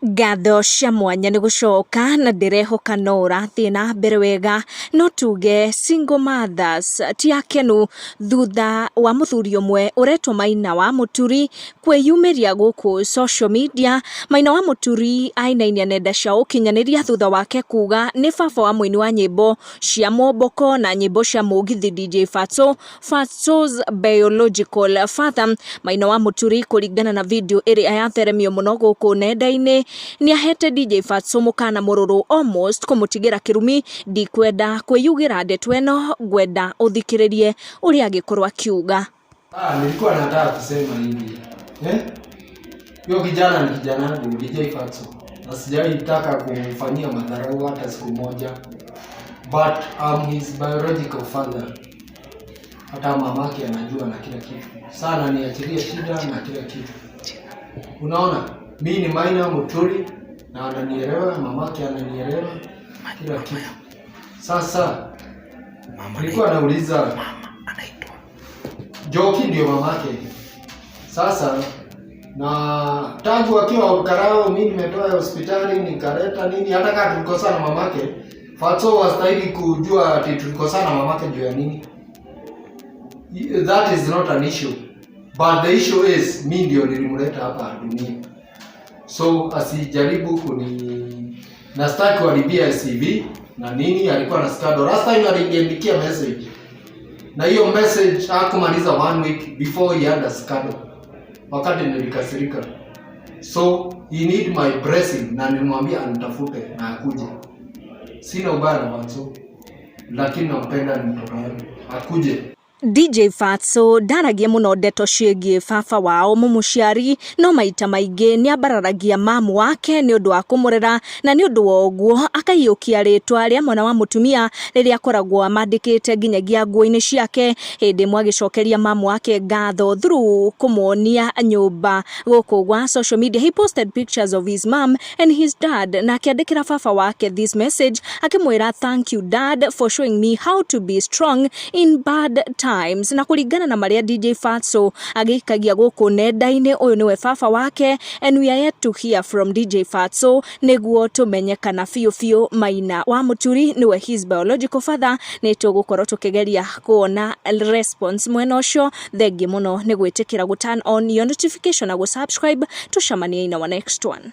Ngatho cia mwanya nĩ gũcoka na ndĩrehoka no ũrathiĩ na mbere wega, no tuge single mothers ti akenu thutha wa mũthuri ũmwe ũretwo Maina wa Mũturi kwĩyumĩria gũkũ social media. Maina wa Mũturi ainainia nenda cia ũkinyanĩria thutha wake kuga nĩ baba wa mũini wa nyĩmbo cia Momboko na nyĩmbo cia mũgithi DJ Fatxo, Fatxo's biological father. Maina wa Mũturi kũringana na video ĩrĩa yatheremio mũno gũkũ nenda-inĩ ni ahete DJ Fatxo mũkana mũrũrũ almost kũmũtigĩra kĩrumi. Ndikwenda kwĩyugĩra ndeto ĩno, ngwenda ũthikĩrĩrie ũrĩa angĩkorwo akiuga. Nilikuwa nataka kusema hivi. Yo kijana ni kijana wangu DJ Fatxo. Na sijaitaka kumfanyia madharau hata siku moja. But I'm his biological father. Hata mamake anajua na kila kitu. Sana niachilie shida na kila kitu. Unaona? Mimi ni Maina Mũturi na ananielewa, mamake ananielewa kila kitu. Sasa nilikuwa nauliza mama anaitwa Joki ndio mamake. Sasa na tangu akiwa ukarao mimi nimetoa hospitali nikaleta nini, hata kama tulikosana mamake, Fatxo wastahili kujua ati tulikosana mamake juu ya nini. That is not an issue. But the issue is mimi ndio nilimleta hapa dunia. So asijaribu na staki kuharibia CV na nini. Alikuwa na Scandle. Last time aliniandikia message. Na hiyo message hakumaliza 1 week before he had a Scandle. Wakati nilikasirika. So he need my blessing na nilimwambia anitafute na akuje. Sina ubaya na Fatxo, lakini nampenda ni mtoto wangu. Akuje. DJ Fatxo ndaragia mũno ndeto ciĩgiĩ baba wao mũmũciari, no maita maingĩ nĩ ambararagia mamu wake nĩ ũndũ wa kũmũrera, na nĩ ũndũ wa ũguo akaiyũkia rĩtwa rĩa mwana wa mũtumia rĩrĩa akoragwo amandĩkĩte nginyagia nguo-inĩ ciake. Hĩndĩ ĩmwe agĩcokeria mamu wake ngatho through kũmuonia nyũmba gũkũ gwa social media. He posted pictures of his mom and his dad na akĩandĩkĩra baba wake this message akĩmwĩra, thank you dad for showing me how to be strong in bad times. Na kuringana na maria DJ Fatxo agĩikagia gũkũ nenda-inĩ, ũyũ nĩwe baba wake, and we are yet to hear from DJ Fatxo nĩguo tũmenye kana biũ Maina wa Mũturi nĩwe his biological father. Nĩ tũgũkorwo tũkĩgeria kuona response mwena ũcio. Thengiĩ mũno nĩ gwĩtĩkĩra turn on your notification na subscribe. Tucemanie in our next one.